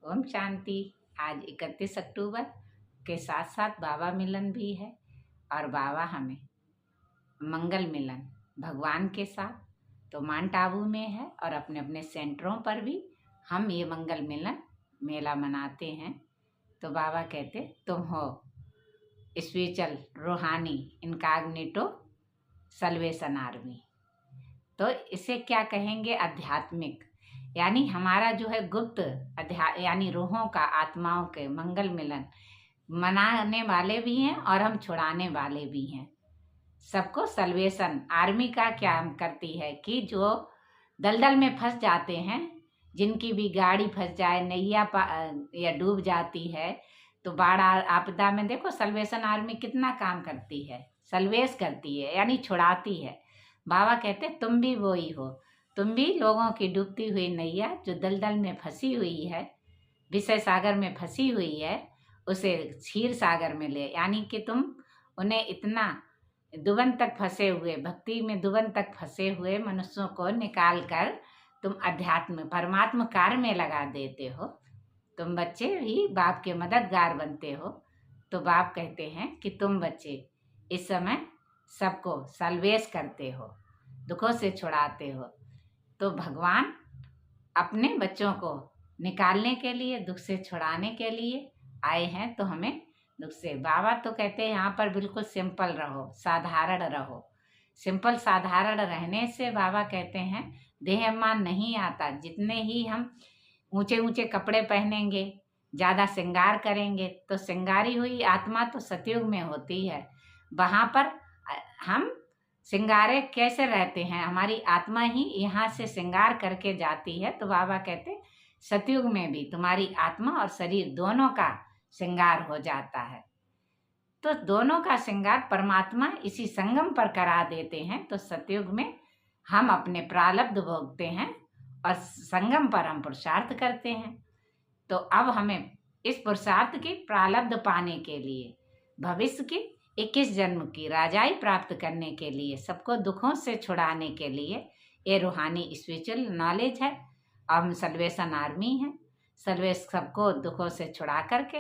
ओम शांति। आज 31 अक्टूबर के साथ साथ बाबा मिलन भी है और बाबा हमें मंगल मिलन भगवान के साथ तो माउंट आबू में है और अपने अपने सेंटरों पर भी हम ये मंगल मिलन मेला मनाते हैं। तो बाबा कहते तुम हो स्पिरिचुअल रूहानी इनकॉग्निटो सल्वेशन आर्मी। तो इसे क्या कहेंगे? आध्यात्मिक, यानी हमारा जो है गुप्त यानी रूहों का, आत्माओं के मंगल मिलन मनाने वाले भी हैं और हम छुड़ाने वाले भी हैं। सबको सल्वेशन आर्मी का क्या करती है कि जो दलदल में फंस जाते हैं, जिनकी भी गाड़ी फंस जाए, नैया या डूब जाती है, तो बाढ़ आपदा में देखो सल्वेशन आर्मी कितना काम करती है, सल्वेश करती है यानी छुड़ाती है। बाबा कहते तुम भी वो ही हो, तुम भी लोगों की डूबती हुई नैया जो दलदल में फंसी हुई है, विषय सागर में फंसी हुई है, उसे क्षीर सागर में ले, यानी कि तुम उन्हें इतना दुबन तक फंसे हुए, भक्ति में दुबन तक फंसे हुए मनुष्यों को निकाल कर तुम अध्यात्म परमात्म कार्य में लगा देते हो। तुम बच्चे भी बाप के मददगार बनते हो। तो बाप कहते हैं कि तुम बच्चे इस समय सबको सल्वेश करते हो, दुखों से छुड़ाते हो। तो भगवान अपने बच्चों को निकालने के लिए, दुख से छुड़ाने के लिए आए हैं। तो हमें दुख से, बाबा तो कहते हैं यहाँ पर बिल्कुल सिंपल रहो, साधारण रहो। सिंपल साधारण रहने से बाबा कहते हैं देहमान नहीं आता। जितने ही हम ऊंचे ऊंचे कपड़े पहनेंगे, ज़्यादा श्रृंगार करेंगे, तो श्रृंगारी हुई आत्मा तो सतयुग में होती है। वहाँ पर हम श्रृंगारे कैसे रहते हैं? हमारी आत्मा ही यहाँ से श्रृंगार करके जाती है। तो बाबा कहते सतयुग में भी तुम्हारी आत्मा और शरीर दोनों का श्रृंगार हो जाता है। तो दोनों का श्रृंगार परमात्मा इसी संगम पर करा देते हैं। तो सतयुग में हम अपने प्रारब्ध भोगते हैं और संगम पर हम पुरुषार्थ करते हैं। तो अब हमें इस पुरुषार्थ की प्रारब्ध पाने के लिए, भविष्य की 21 जन्म की राजाई प्राप्त करने के लिए, सबको दुखों से छुड़ाने के लिए ये रूहानी स्पिरिचुअल नॉलेज है। और हम सल्वेशन आर्मी हैं। सल्वेश सबको दुखों से छुड़ा करके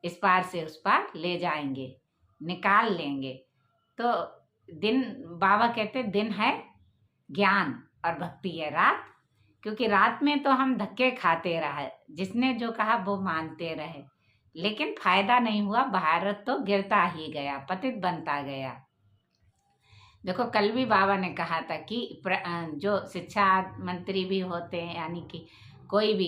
इस पार से उस पार ले जाएंगे, निकाल लेंगे। तो दिन, बाबा कहते दिन है ज्ञान और भक्ति है रात, क्योंकि रात में तो हम धक्के खाते रहे, जिसने जो कहा वो मानते रहे, लेकिन फायदा नहीं हुआ। भारत तो गिरता ही गया, पतित बनता गया। देखो कल भी बाबा ने कहा था कि जो शिक्षा मंत्री भी होते हैं, यानी कि कोई भी